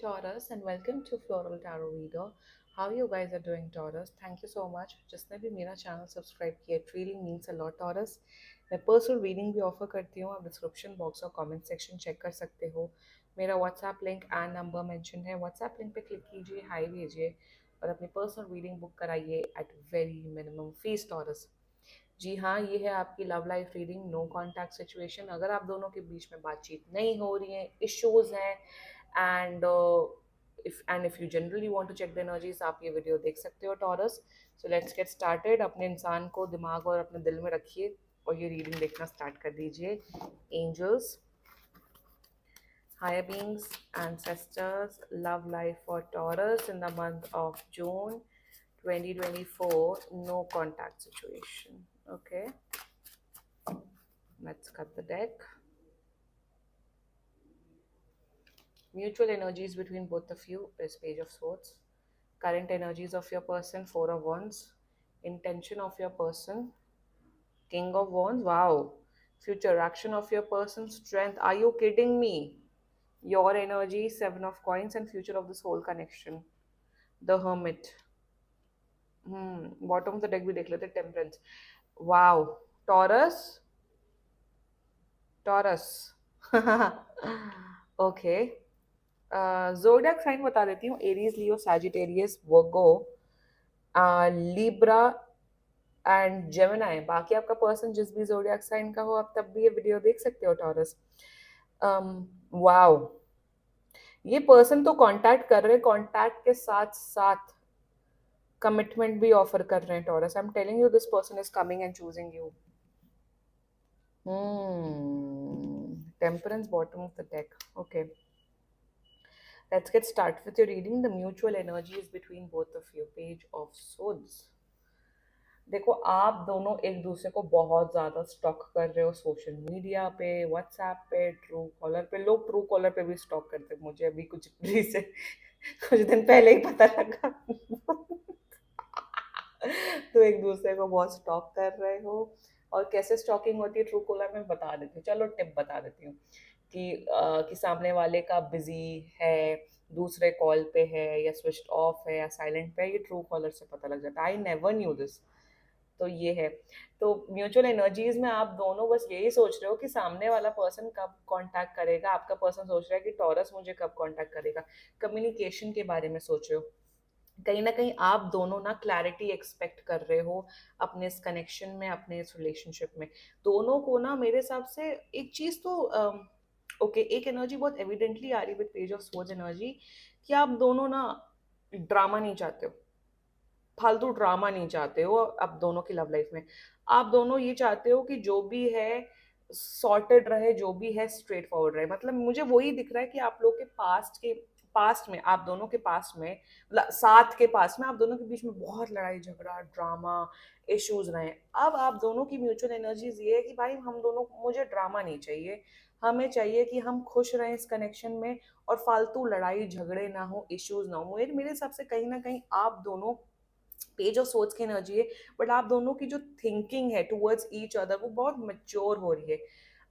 Taurus, and welcome to Floral Tarot Reader. How you guys are doing, Taurus? Thank you so much. जिसने भी मेरा channel subscribe किया, it really means a lot, Taurus. मैं personal reading भी offer करती हूँ, आप description box और कमेंट सेक्शन चेक कर सकते हो। मेरा WhatsApp link and number mention है, व्हाट्सएप लिंक पे क्लिक कीजिए, हाई भेजिए और अपनी पर्सनल रीडिंग बुक कराइए at very minimum fees, Taurus. जी हाँ, ये है आपकी love life reading, no contact situation. अगर आप दोनों के बीच में बातचीत नहीं हो रही है, इश्यूज हैं, and if you generally want to check the energies, आप ये वीडियो देख सकते हो, Taurus. So let's get started. अपने इंसान को दिमाग और अपने दिल में रखिए और ये रीडिंग देखना स्टार्ट कर दीजिए। Angels, higher beings, ancestors, love life for Taurus in the month of June 2024, no contact situation. Okay, let's cut the deck. Mutual energies between both of you is Page of Swords. Current energies of your person, Four of Wands. Intention of your person, King of Wands. Wow. Future action of your person, Strength. Are you kidding me? Your energy, Seven of Coins, and future of this whole connection, The Hermit. Bottom of the deck भी देख लेते, temperance. Wow, Taurus, Taurus. Okay, zodiac sign बता देती हूँ, Aries, Leo, Sagittarius, Virgo, Libra and Gemini. बाकी आपका person जिस भी जोडियक साइन का हो, आप तब भी ये वीडियो देख सकते हो, टॉरस। वाओ, ये पर्सन तो कांटेक्ट कर रहे हैं, कांटेक्ट के साथ साथ कमिटमेंट भी ऑफर कर रहे हैं, taurus. I am telling you, this person is coming and choosing you. Temperance, bottom of the deck. Okay, let's get started with your reading. The mutual energies between both of you. Page of Swords. देखो, आप दोनों एक दूसरे को बहुत ज़्यादा stock कर रहे हो, सोशल मीडिया पे, व्हाट्सएप पे, ट्रू कॉलर पे। लोग ट्रू कॉलर पे भी स्टॉक करते हैं, मुझे अभी कुछ से कुछ दिन पहले ही पता लगा। तो एक दूसरे को बहुत स्टॉक कर रहे हो। और कैसे स्टॉकिंग होती है ट्रू कॉलर में, बता देती हूँ, चलो टिप बता देती हूँ कि सामने वाले का बिजी है, दूसरे कॉल पे है, या स्विच ऑफ है, या साइलेंट पे है, ये ट्रू कॉलर से पता लग जाता है। I never knew this. तो ये है। तो म्यूचुअल एनर्जीज में आप दोनों बस यही सोच रहे हो कि सामने वाला पर्सन कब कांटेक्ट करेगा, आपका पर्सन सोच रहा है कि टॉरस मुझे कब कांटेक्ट करेगा। कम्युनिकेशन के बारे में सोच रहे हो। कहीं ना कहीं आप दोनों ना क्लैरिटी एक्सपेक्ट कर रहे हो अपने इस कनेक्शन में, अपने इस रिलेशनशिप में। दोनों को ना मेरे हिसाब से एक चीज तो ओके, एक एनर्जी बहुत एविडेंटली आ रही है with page of swords energy, कि आप दोनों ना ड्रामा नहीं चाहते हो, फालतू ड्रामा नहीं चाहते हो। अब दोनों की लव लाइफ में आप दोनों ये चाहते हो कि जो भी है सॉर्टेड रहे, जो भी है स्ट्रेट फॉरवर्ड रहे। मतलब मुझे वही दिख रहा है कि आप लोग के पास्ट में, आप दोनों के पास में, साथ के पास में, आप दोनों के बीच में बहुत लड़ाई झगड़ा, ड्रामा, इश्यूज रहे। अब आप दोनों की म्यूचुअल एनर्जीज ये है कि भाई हम दोनों, मुझे ड्रामा नहीं चाहिए, हमें चाहिए कि हम खुश रहें इस कनेक्शन में, और फालतू लड़ाई झगड़े ना हो, इश्यूज ना हो। मेरे मेरे हिसाब से कहीं ना कहीं आप दोनों, पेज ऑफ सोर्ड्स की एनर्जी है, बट आप दोनों की जो थिंकिंग है टुवर्ड्स ईच अदर, वो बहुत मैच्योर हो रही है।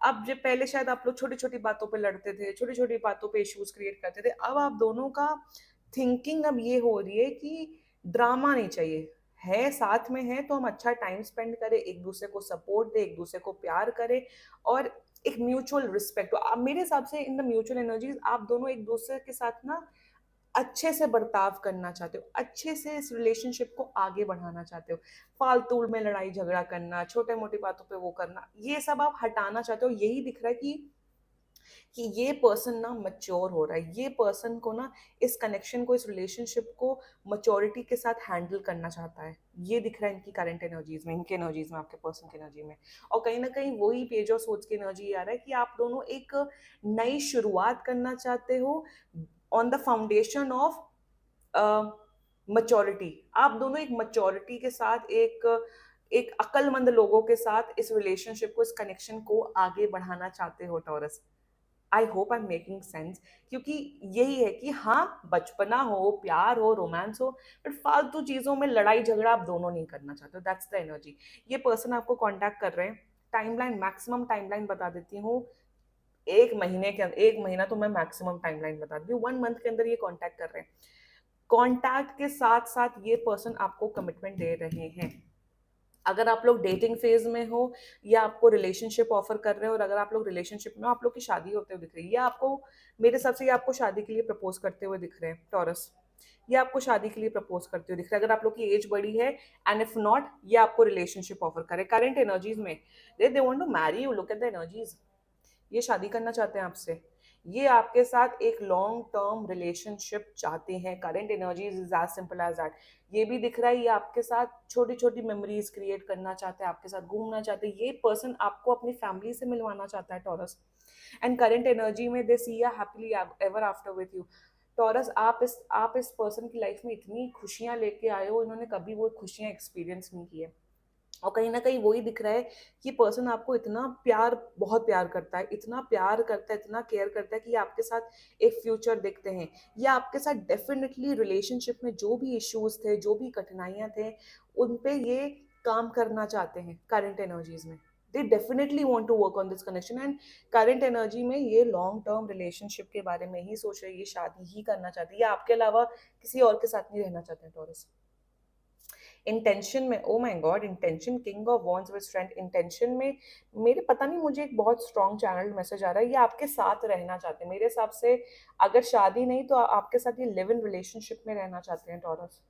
अब जो पहले शायद आप लोग छोटी छोटी बातों पे लड़ते थे, छोटी छोटी बातों पे इश्यूज क्रिएट करते थे, अब आप दोनों का थिंकिंग अब ये हो रही है कि ड्रामा नहीं चाहिए, है साथ में है तो हम अच्छा टाइम स्पेंड करें, एक दूसरे को सपोर्ट दे, एक दूसरे को प्यार करें, और एक म्यूचुअल रिस्पेक्ट हो। अब मेरे हिसाब से इन द म्यूचुअल एनर्जीज आप दोनों एक दूसरे के साथ ना अच्छे से बर्ताव करना चाहते हो, अच्छे से इस रिलेशनशिप को आगे बढ़ाना चाहते हो। फालतू में लड़ाई झगड़ा करना, छोटे मोटी बातों पे वो करना, ये सब आप हटाना चाहते हो। यही दिख रहा है कि ये पर्सन ना मच्योर हो रहा है, ये पर्सन को ना इस कनेक्शन को, इस रिलेशनशिप को मच्योरिटी के साथ हैंडल करना चाहता है। ये दिख रहा है इनकी करंट एनर्जीज में, इनके एनर्जीज में, आपके पर्सन की एनर्जी में। और कहीं ना कहीं वही पेज ऑफ सोच की एनर्जी आ रहा है कि आप दोनों एक नई शुरुआत करना चाहते हो on the foundation of maturity. आप दोनों एक मच्योरिटी के साथ, एक एक अक्लमंद लोगों के साथ इस रिलेशनशिप को, इस कनेक्शन को आगे बढ़ाना चाहते हो, taurus. I hope I am making sense. क्योंकि यही है कि हाँ, बचपना हो, प्यार हो, रोमांस हो, बट फालतू चीजों में लड़ाई झगड़ा आप दोनों नहीं करना चाहते हो। That's the energy. ये पर्सन आपको कांटेक्ट कर रहे हैं। टाइमलाइन, मैक्सिमम टाइमलाइन बता देती हूँ, 1 महीने के अंदर, 1 महीना तो मैं मैक्सिमम टाइमलाइन बता दी हूँ, 1 मंथ के अंदर ये कॉन्टैक्ट कर रहे हैं। कॉन्टैक्ट के साथ साथ ये पर्सन आपको कमिटमेंट दे रहे हैं। अगर आप लोग डेटिंग फेज में हो या आपको रिलेशनशिप ऑफर कर रहे हो, और अगर आप लोग रिलेशनशिप में हो, आप लोग की शादी होते हुए दिख रही है, या आपको, मेरे हिसाब से ये आपको शादी के लिए प्रपोज करते हुए दिख रहे हैं टॉरस, ये आपको शादी के लिए प्रपोज करते हुए दिख रहा है, अगर आप लोग की एज बड़ी है। एंड इफ नॉट, ये आपको रिलेशनशिप ऑफर करे करंट एनर्जीज में, they want to marry you, look at the energies, ये शादी करना चाहते हैं आपसे, ये आपके साथ एक लॉन्ग टर्म रिलेशनशिप चाहते हैं, current energies is as simple as that. ये भी दिख रहा है, ये आपके साथ छोटी छोटी मेमोरीज क्रिएट करना चाहते हैं, आपके साथ घूमना चाहते हैं, ये पर्सन आपको अपनी फैमिली से मिलवाना चाहता है टॉरस। एंड करंट एनर्जी में दे सी या happily ever after with you. Taurus, आप इस पर्सन की लाइफ में इतनी खुशियां लेके आए हो, इन्होंने कभी वो खुशियां एक्सपीरियंस नहीं की है। और कहीं ना कहीं वही दिख रहा है कि पर्सन आपको इतना प्यार, बहुत प्यार करता है, इतना प्यार करता है, इतना केयर करता है कि ये आपके साथ एक फ्यूचर देखते हैं, या आपके साथ डेफिनेटली रिलेशनशिप में जो भी इश्यूज थे, जो भी कठिनाइयां थे, उन पे ये काम करना चाहते हैं करंट एनर्जीज में। They definitely want to work on this connection, and current energy में ये लॉन्ग टर्म रिलेशनशिप के बारे में ही सोच रहे हैं, ये शादी ही करना चाहते हैं, या आपके अलावा किसी और के साथ नहीं रहना चाहते हैं टॉरस। इंटेंशन में, oh my God, intention, king of wands with strength, intention में मेरे, पता नहीं, मुझे एक बहुत स्ट्रॉन्ग चैनल मैसेज आ रहा है, ये आपके साथ रहना चाहते हैं मेरे हिसाब से। अगर शादी नहीं तो आपके साथ ये लिव इन रिलेशनशिप में रहना चाहते हैं Taurus.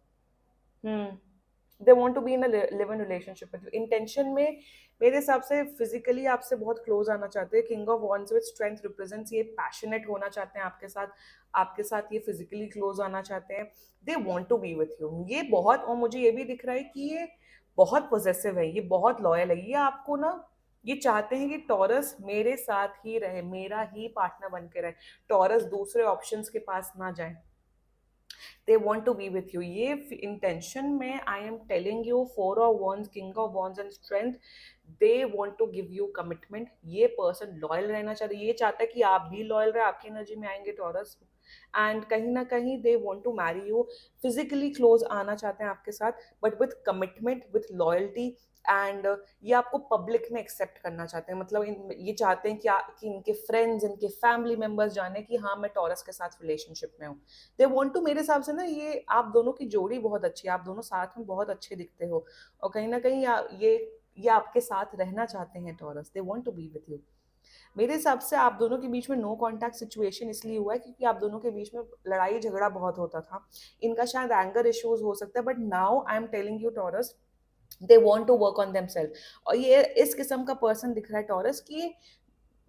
They want to be in a live in relationship with you. Intention में मेरे हिसाब से फिजिकली आपसे बहुत क्लोज आना चाहते हैं, king of wands with strength represents, ये पैशनेट होना चाहते हैं आपके साथ, आपके साथ ये फिजिकली क्लोज आना चाहते हैं। They want to be with you, ये बहुत, और मुझे ये भी दिख रहा है कि ये बहुत पॉजेसिव है, ये बहुत लॉयल है, ये आपको ना, ये चाहते हैं कि टॉरस मेरे साथ ही रहे, मेरा ही पार्टनर बन के रहे, टॉरस दूसरे ऑप्शंस के पास ना जाए, they want to be with you। ये इंटेंशन में I am telling you, four of wands, king of wands and strength, they want to give you commitment. ये पर्सन लॉयल रहना चाहते, ये चाहता है कि आप भी लॉयल रहे, आपकी एनर्जी में आएंगे टॉरस। एंड कहीं ना कहीं they want to marry you, physically close आना चाहते हैं आपके साथ, but with commitment, with loyalty. And ये आपको पब्लिक में एक्सेप्ट करना चाहते हैं, मतलब ये चाहते हैं कि इनके फ्रेंड्स, इनके फैमिली मेंबर्स जाने कि हाँ, मैं टॉरस के साथ रिलेशनशिप में हूँ। दे वांट टू, मेरे हिसाब से ना, ये आप दोनों की जोड़ी बहुत अच्छी है, आप दोनों साथ में बहुत अच्छे दिखते हो, और कहीं ना कहीं ये आपके साथ रहना चाहते हैं Taurus, they want to be with you. मेरे हिसाब से आप दोनों के बीच में नो कांटेक्ट सिचुएशन इसलिए हुआ है क्योंकि आप दोनों के बीच में लड़ाई झगड़ा बहुत होता था, इनका शायद एंगर इश्यूज हो सकता है, but now I am telling you Taurus, they want to work on themselves. और ये इस किस्म का पर्सन दिख रहा है टॉरस कि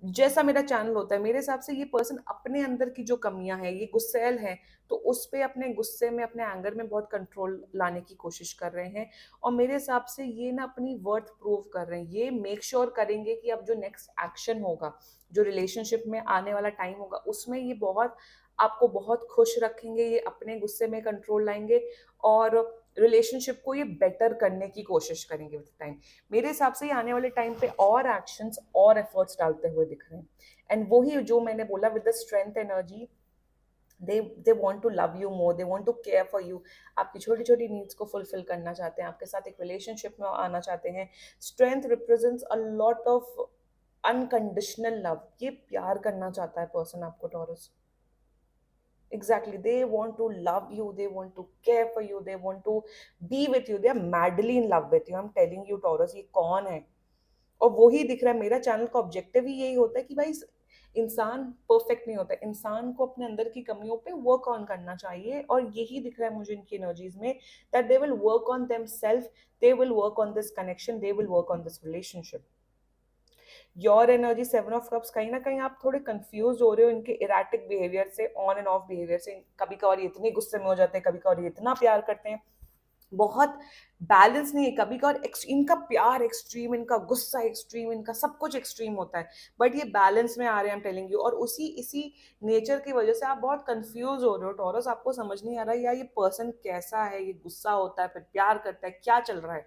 जैसा मेरा चैनल होता है, मेरे हिसाब से ये पर्सन अपने अंदर की जो कमियां हैं, ये गुस्सैल है, तो उस पे अपने गुस्से में, अपने एंगर में बहुत कंट्रोल लाने की कोशिश कर रहे हैं। और मेरे हिसाब से ये ना अपनी वर्थ प्रूव कर रहे हैं, ये मेक श्योर करेंगे कि अब जो नेक्स्ट एक्शन होगा, जो रिलेशनशिप में आने वाला टाइम होगा, उसमें ये बहुत आपको बहुत खुश रखेंगे, ये अपने गुस्से में कंट्रोल लाएंगे, और रिलेशनशिप को ये बेटर करने की कोशिश करेंगे विद टाइम। मेरे हिसाब से ये आने वाले टाइम पे और एक्शंस और एफर्ट्स डालते हुए दिख रहे हैं। एंड वही जो मैंने बोला, with the strength energy, they want to love you more, they want to care for you, आपकी छोटी छोटी नीड्स को फुलफिल करना चाहते हैं, आपके साथ एक रिलेशनशिप में आना चाहते हैं। Strength represents a lot of unconditional love, ये प्यार करना चाहता है पर्सन आपको taurus. Exactly, they want to love you, they want to care for you, they want to be with you, they are madly in love with you। I'm telling you Taurus, ये कौन है? और वही दिख रहा है, मेरा चैनल का ऑब्जेक्टिव ही यही होता है कि भाई इंसान परफेक्ट नहीं होता, इंसान को अपने अंदर की कमियों पे वर्क ऑन करना चाहिए, और यही दिख रहा है मुझे इनकी एनर्जीज में, that they will work on them self, they will work on this connection, they will work on this relationship. Your energy, seven of cups, कहीं ना कहीं आप थोड़े कंफ्यूज हो रहे हो इनके इराटिक बिहेवियर से, ऑन एंड ऑफ बिहेवियर से, कभी कभार ये इतने गुस्से में हो जाते हैं, कभी कभार ये इतना प्यार करते हैं, बहुत बैलेंस नहीं है, कभी कभार इनका प्यार एक्सट्रीम, इनका गुस्सा एक्सट्रीम, इनका सब कुछ एक्सट्रीम होता है, बट ये बैलेंस में आ रहे हैं, आई एम टेलिंग यू। और उसी इसी नेचर की वजह से आप बहुत कंफ्यूज हो रहे हो टॉरस, आपको समझ नहीं आ रहा है यार ये पर्सन कैसा है, ये गुस्सा होता है फिर प्यार करता है, क्या चल रहा है।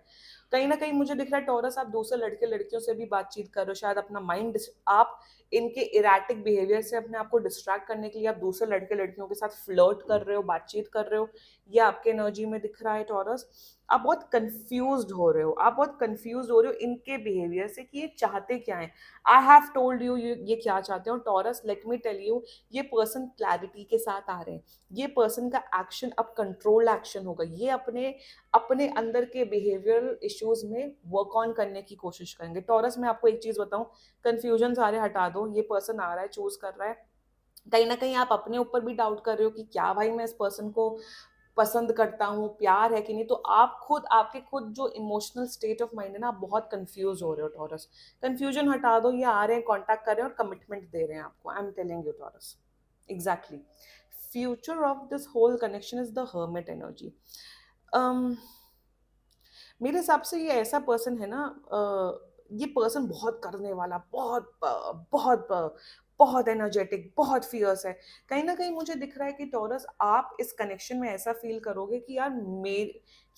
कहीं ना कहीं मुझे दिख रहा है टॉरस, आप दूसरे लड़के लड़कियों से भी बातचीत कर रहे हो, शायद अपना माइंड, आप इनके इराटिक बिहेवियर से अपने आप को डिस्ट्रैक्ट करने के लिए आप दूसरे लड़के लड़कियों के साथ फ्लर्ट कर रहे हो, बातचीत कर रहे हो, ये आपके एनर्जी में दिख रहा है टॉरस। आप बहुत कंफ्यूज्ड हो रहे हो, आप बहुत कंफ्यूज हो रहे हो इनके बिहेवियर से कि ये चाहते क्या है। आई हैव टोल्ड यू ये क्या चाहते हो Taurus, let me tell you, ये पर्सन क्लैरिटी के साथ आ रहे हैं। ये पर्सन का एक्शन अब कंट्रोल एक्शन होगा, ये अपने अपने अंदर के बिहेवियरल इश्यूज में वर्क ऑन करने की कोशिश करेंगे। टॉरस, मैं आपको एक चीज बताऊं, कंफ्यूजन सारे हटा दो, ये पर्सन आ रहा है, चूज कर रहा है, कहीं ना कहीं आप अपने ऊपर भी डाउट कर रहे हो कि क्या भाई मैं इस पर्सन को पसंद करता हूँ, प्यार है कि नहीं, तो आप खुद, आपके खुद जो इमोशनल स्टेट ऑफ माइंड है ना, आप बहुत कंफ्यूज हो रहे हो टॉरस। कंफ्यूजन हटा दो, ये आ रहे हैं, कांटेक्ट कर रहे हैं और कमिटमेंट दे रहे हैं आपको। I am telling you Taurus, exactly. Future of this whole connection is the hermit energy. मेरे हिसाब से ये ऐसा पर्सन है ना, ये पर्सन बहुत करने वाला, बहुत एनर्जेटिक, बहुत फियर्स है। कहीं ना कहीं मुझे दिख रहा है कि टॉरस, आप इस कनेक्शन में ऐसा फील करोगे कि यार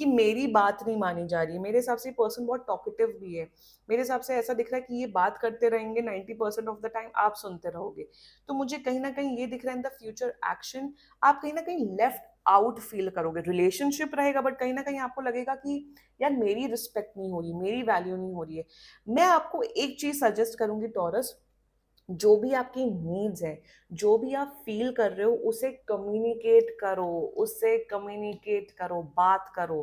मेरी बात नहीं मानी जा रही है। मेरे हिसाब से ये पर्सन बहुत टॉकेटिव भी है। मेरे हिसाब से ऐसा दिख रहा है कि ये बात करते रहेंगे, 90% ऑफ द टाइम आप सुनते रहोगे। तो मुझे कहीं ना कहीं ये दिख रहा है इन द फ्यूचर एक्शन, आप कहीं ना कहीं लेफ्ट आउट फील करोगे। रिलेशनशिप रहेगा बट कहीं ना कहीं आपको लगेगा कि यार मेरी रिस्पेक्ट नहीं हो रही, मेरी वैल्यू नहीं हो रही है। मैं आपको एक चीज सजेस्ट करूंगी टॉरस, जो भी आपकी नीड्स है, जो भी आप फील कर रहे हो, उसे कम्युनिकेट करो, उससे कम्युनिकेट करो, बात करो।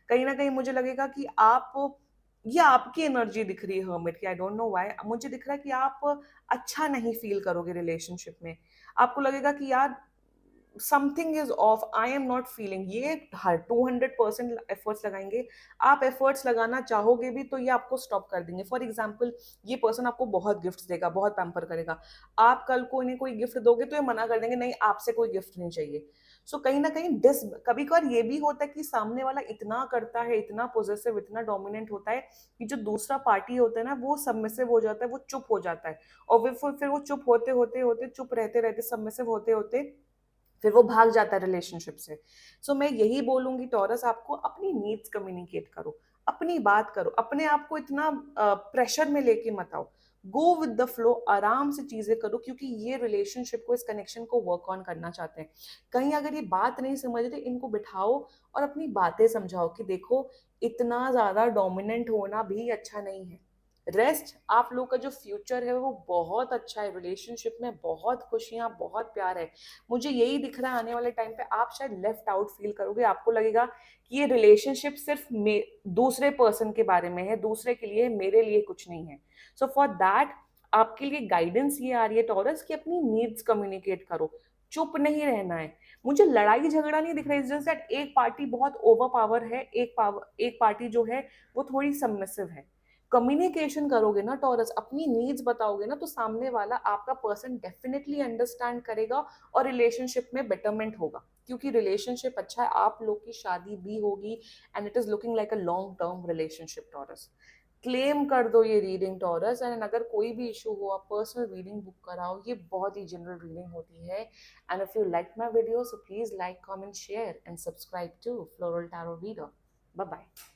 कहीं ना कहीं मुझे लगेगा कि आप, ये आपकी एनर्जी दिख रही है हर्मिट की, आई डोंट नो व्हाई, मुझे दिख रहा है कि आप अच्छा नहीं फील करोगे रिलेशनशिप में। आपको लगेगा कि यार something is of, I am not feeling. ये हर 200% एफर्ट्स लगाएंगे, आप एफर्ट्स लगाना चाहोगे भी तो ये आपको स्टॉप कर देंगे। फॉर एग्जाम्पल, ये पर्सन आपको बहुत गिफ्ट देगा, बहुत पैम्पर करेगा, आप कल को इन्हें कोई गिफ्ट दोगे तो ये मना कर देंगे, नहीं आपसे कोई गिफ्ट नहीं चाहिए। सो कहीं ना कहीं डिस, कभी कभार ये भी होता है कि सामने वाला इतना करता है, इतना पोजेसिव, इतना डोमिनेंट होता है कि जो दूसरा पार्टी होता है ना, वो सबमिसिव हो जाता है, वो चुप हो जाता है। और फिर वो चुप होते होते होते, चुप रहते रहते, सबमिसिव होते होते फिर वो भाग जाता है रिलेशनशिप से। सो मैं यही बोलूंगी टॉरस, आपको अपनी नीड्स कम्युनिकेट करो, अपनी बात करो, अपने आप को इतना प्रेशर में लेके मत आओ। गो विद द फ्लो, आराम से चीजें करो, क्योंकि ये रिलेशनशिप को, इस कनेक्शन को वर्क ऑन करना चाहते हैं। कहीं अगर ये बात नहीं समझ रहे, इनको बिठाओ और अपनी बातें समझाओ कि देखो, इतना ज्यादा डोमिनेंट होना भी अच्छा नहीं है। रेस्ट, आप लोग का जो फ्यूचर है वो बहुत अच्छा है, रिलेशनशिप में बहुत खुशियां, बहुत प्यार है। मुझे यही दिख रहा है आने वाले टाइम पे आप शायद लेफ्ट आउट फील करोगे, आपको लगेगा कि ये रिलेशनशिप सिर्फ दूसरे पर्सन के बारे में है, दूसरे के लिए, मेरे लिए कुछ नहीं है। सो फॉर दैट आपके लिए गाइडेंस ये आ रही है टॉरस कि अपनी नीड्स कम्युनिकेट करो, चुप नहीं रहना है। मुझे लड़ाई झगड़ा नहीं दिख रहा है, जस्ट दैट एक पार्टी बहुत ओवर पावर है, एक पार्टी जो है वो थोड़ी सबमिसिव है। कम्युनिकेशन करोगे ना टॉरस, अपनी नीड्स बताओगे ना, तो सामने वाला आपका पर्सन डेफिनेटली अंडरस्टैंड करेगा और रिलेशनशिप में बेटरमेंट होगा। क्योंकि रिलेशनशिप अच्छा है, आप लोग की शादी भी होगी and it is looking like a long term relationship taurus. Claim कर दो ये रीडिंग टॉरस, एंड अगर कोई भी इशू हो आप पर्सनल रीडिंग बुक कराओ, ये बहुत ही जनरल रीडिंग होती है। And if you like my video, so please like, comment, share and subscribe to floral tarot reader. Bye bye.